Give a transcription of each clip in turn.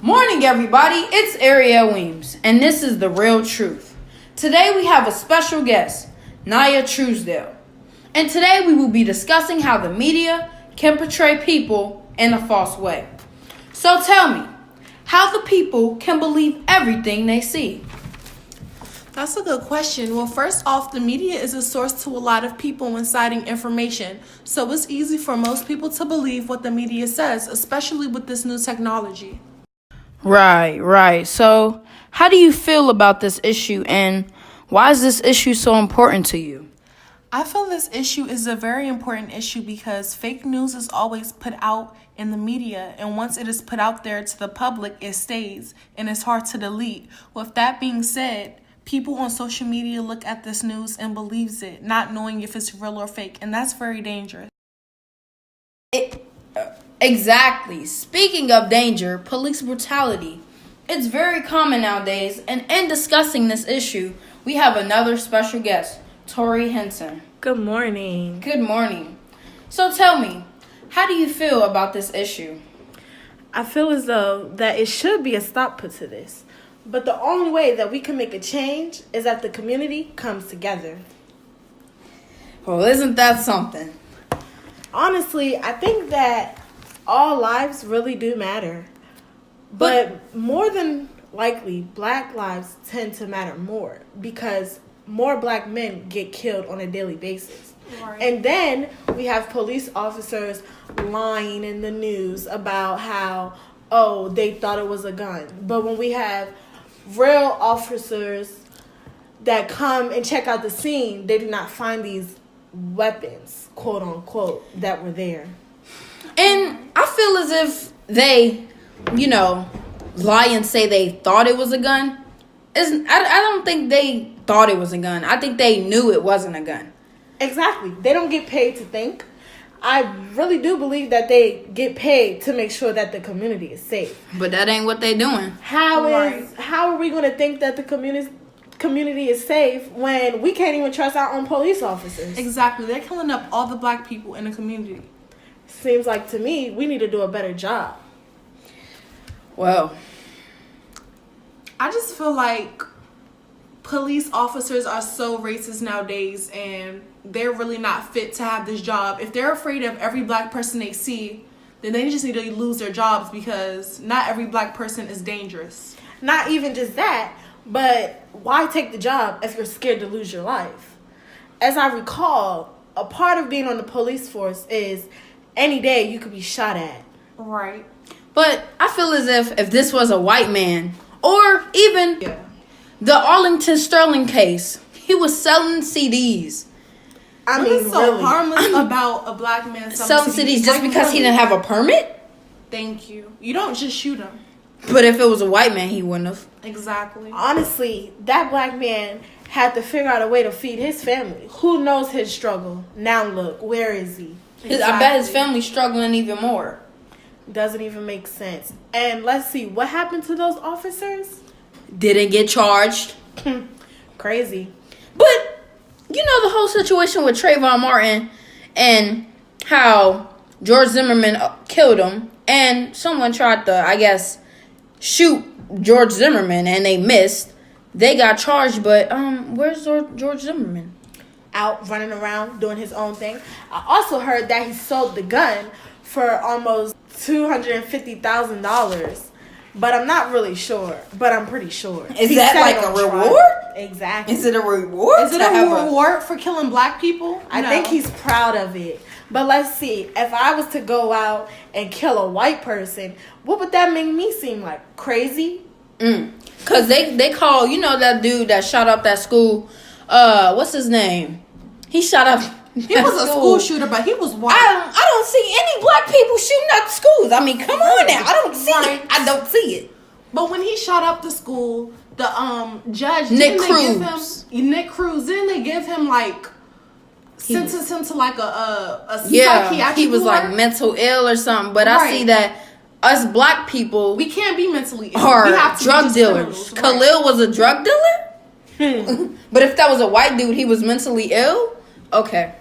Morning, everybody. It's Ariel Weems, and this is The Real Truth. Today we have a special guest, Naya Truesdale. And today we will be discussing how the media can portray people in a false way. So tell me, how the people can believe everything they see? That's a good question. Well, first off, the media is a source to a lot of people when citing information. So it's easy for most people to believe what the media says, especially with this new technology. Right. So, how do you feel about this issue, and why is this issue so important to you? I feel this issue is a very important issue because fake news is always put out in the media, and once it is put out there to the public, it stays, and it's hard to delete. With that being said, people on social media look at this news and believes it, not knowing if it's real or fake, and that's very dangerous. Exactly. Speaking of danger, police brutality. It's very common nowadays, and in discussing this issue, we have another special guest, Tori Henson. Good morning. Good morning. So tell me, how do you feel about this issue? I feel as though that it should be a stop put to this. But the only way that we can make a change is that the community comes together. Well, isn't that something? Honestly, I think that all lives really do matter. But more than likely, black lives tend to matter more because more black men get killed on a daily basis. Right. And then we have police officers lying in the news about how, they thought it was a gun. But when we have real officers that come and check out the scene, they do not find these weapons, quote unquote, that were there. And I feel as if they, lie and say they thought it was a gun. I don't think they thought it was a gun. I think they knew it wasn't a gun. Exactly. They don't get paid to think. I really do believe that they get paid to make sure that the community is safe. But that ain't what they doing. How are we going to think that the community is safe when we can't even trust our own police officers? Exactly. They're killing up all the black people in the community. Seems like to me we need to do a better job. Well, I just feel like police officers are so racist nowadays, and they're really not fit to have this job. If they're afraid of every black person they see, then they just need to lose their jobs because not every black person is dangerous. Not even just that, but why take the job if you're scared to lose your life? As I recall, a part of being on the police force is any day you could be shot at. Right. but I feel as if this was a white man, or even the Arlington Sterling case, he was selling CDs. What is so harmless about a black man selling CDs just because he didn't have a permit? Thank you. You don't just shoot him. But if it was a white man, he wouldn't have. Exactly. Honestly, that black man had to figure out a way to feed his family. Who knows his struggle? Now look, where is he? Exactly. I bet his family's struggling even more. Doesn't even make sense. And let's see, what happened to those officers? Didn't get charged. Crazy. But, the whole situation with Trayvon Martin and how George Zimmerman killed him, and someone tried to, shoot George Zimmerman, and they missed. They got charged, but where's George Zimmerman? Out running around doing his own thing. I also heard that he sold the gun for almost $250,000, but I'm not really sure. But I'm pretty sure. Is that like a reward? Exactly. Is it a reward? Is it a reward for killing black people? I think he's proud of it. But let's see. If I was to go out and kill a white person, what would that make me seem like? Crazy? Because they call, that dude that shot up that school, what's his name? He shot up. He was a school shooter, but he was white. I don't see any black people shooting up schools. I mean, come on now. I don't see it. I don't see it. But when he shot up the school, the judge Nick Cruz, didn't they give him sentence him to a psychiatric he was ward? mental ill or something. But I see that us black people, we can't be mentally ill. Are we have to drug dealers. Right. Khalil was a drug dealer. But if that was a white dude, he was mentally ill. Okay.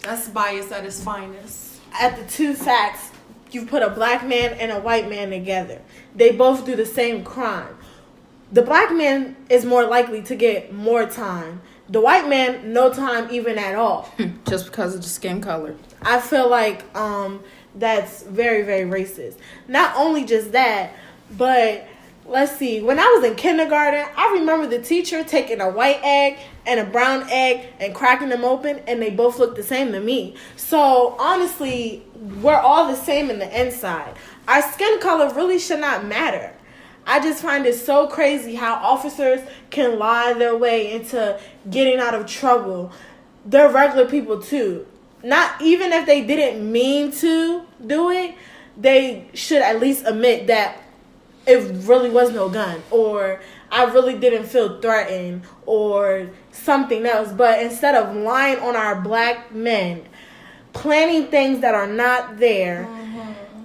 That's bias at its finest. At the two facts you put a black man and a white man together. They both do the same crime. The black man is more likely to get more time. The white man, no time even at all. Just because of the skin color. I feel like that's very, very racist. Not only just that, but let's see. When I was in kindergarten, I remember the teacher taking a white egg and a brown egg and cracking them open, and they both looked the same to me. So honestly, we're all the same in the inside. Our skin color really should not matter. I just find it so crazy how officers can lie their way into getting out of trouble. They're regular people too. Not even if they didn't mean to do it, they should at least admit that it really was no gun, or I really didn't feel threatened, or something else. But instead of lying on our black men, planning things that are not there,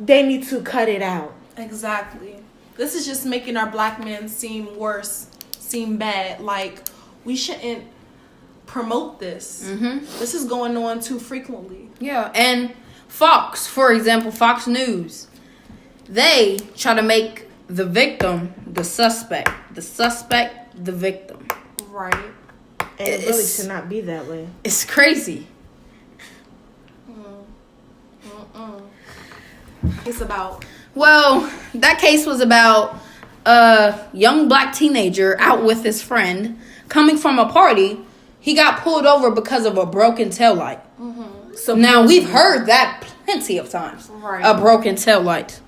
they need to cut it out. Exactly. This is just making our black men seem worse, seem bad. Like, we shouldn't promote this. This is going on too frequently. Yeah, and Fox, for example, Fox News, they try to make the victim the suspect. The suspect, the victim. Right. And it really should not be that way. It's crazy. It's about... Well, that case was about a young black teenager out with his friend coming from a party. He got pulled over because of a broken taillight. So now we've heard that plenty of times. Right. A broken taillight.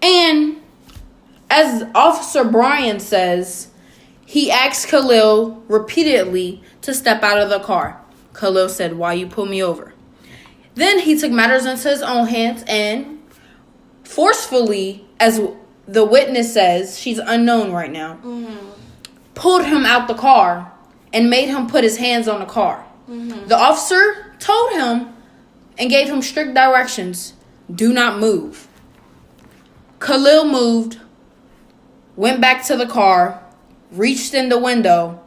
And as Officer Brian says, he asked Khalil repeatedly to step out of the car. Khalil said, "Why you pull me over?" Then he took matters into his own hands and forcefully, as the witness says, she's unknown right now, pulled him out the car and made him put his hands on the car. The officer told him and gave him strict directions: do not move. Khalil moved, went back to the car, reached in the window,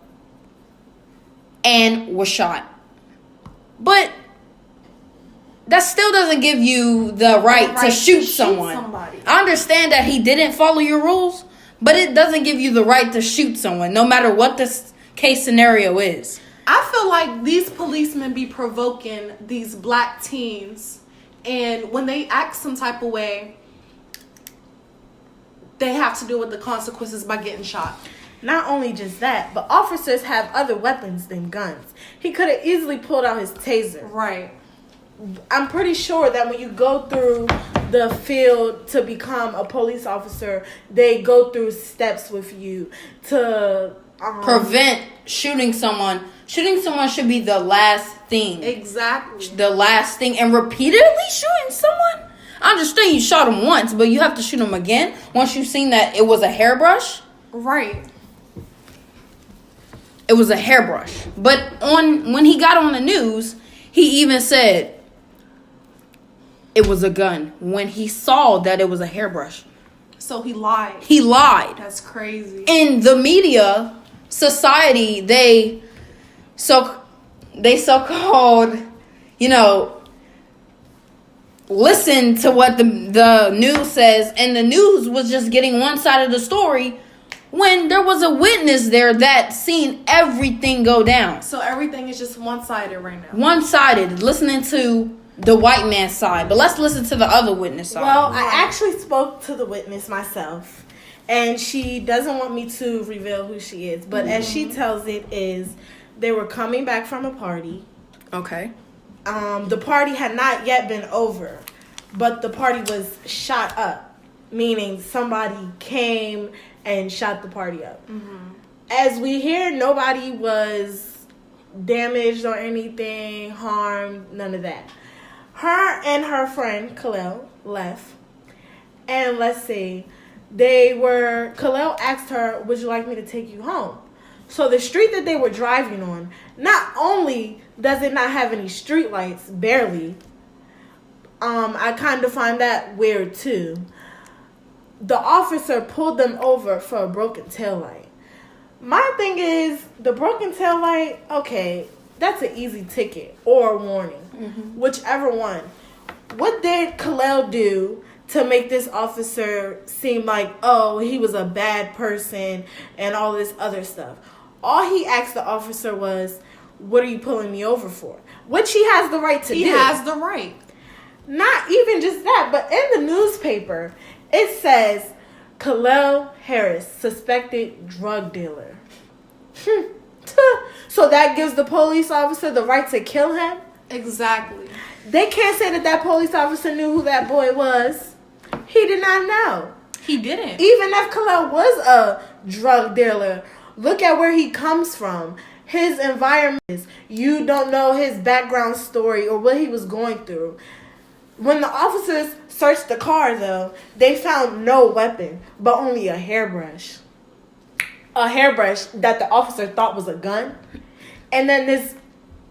and was shot. But that still doesn't give you the right to shoot someone. I understand that he didn't follow your rules, but it doesn't give you the right to shoot someone, no matter what the case scenario is. I feel like these policemen be provoking these black teens, and when they act some type of way, they have to deal with the consequences by getting shot. Not only just that, but officers have other weapons than guns. He could have easily pulled out his taser. Right. I'm pretty sure that when you go through the field to become a police officer, they go through steps with you to prevent shooting someone. Shooting someone should be the last thing. Exactly. The last thing. And repeatedly shooting someone? I understand you shot him once, but you have to shoot him again once you've seen that it was a hairbrush. Right. It was a hairbrush. But when he got on the news, he even said it was a gun when he saw that it was a hairbrush. So he lied. He lied. That's crazy. In the media, society, they so-called, listen to what the news says, and the news was just getting one side of the story when there was a witness there that seen everything go down. So everything is just one-sided right now. One-sided, listening to the white man's side. But let's listen to the other witness side. Well, I actually spoke to the witness myself, and she doesn't want me to reveal who she is. But as she tells it is, they were coming back from a party. Okay. The party had not yet been over, but the party was shot up, meaning somebody came and shot the party up. As we hear, nobody was damaged or anything, harmed, none of that. Her and her friend, Khalil, left. And let's see, Khalil asked her, would you like me to take you home? So the street that they were driving on, not only does it not have any street lights, barely, I kind of find that weird too. The officer pulled them over for a broken taillight. My thing is, the broken taillight, okay, that's an easy ticket or a warning, whichever one. What did Khalil do to make this officer seem like, oh, he was a bad person and all this other stuff. All he asked the officer was, what are you pulling me over for? Which he has the right to do. He has the right. Not even just that, but in the newspaper, it says, Khalil Harris, suspected drug dealer. So that gives the police officer the right to kill him? Exactly. They can't say that police officer knew who that boy was. He did not know. He didn't. Even if Khalil was a drug dealer, look at where he comes from. His environment is, you don't know his background story or what he was going through. When the officers searched the car, though, they found no weapon, but only a hairbrush. A hairbrush that the officer thought was a gun. And then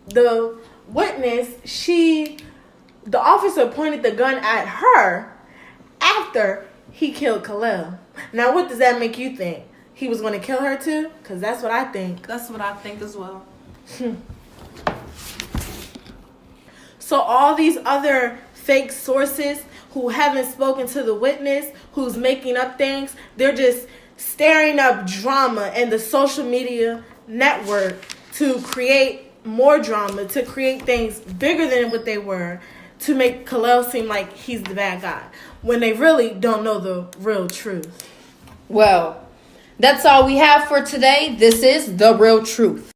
the witness, the officer pointed the gun at her after he killed Khalil. Now, what does that make you think? He was going to kill her too? Because that's what I think. That's what I think as well. So all these other fake sources who haven't spoken to the witness, who's making up things, they're just stirring up drama in the social media network to create more drama, to create things bigger than what they were, to make Khalil seem like he's the bad guy, when they really don't know the real truth. Well, that's all we have for today. This is The Real Truth.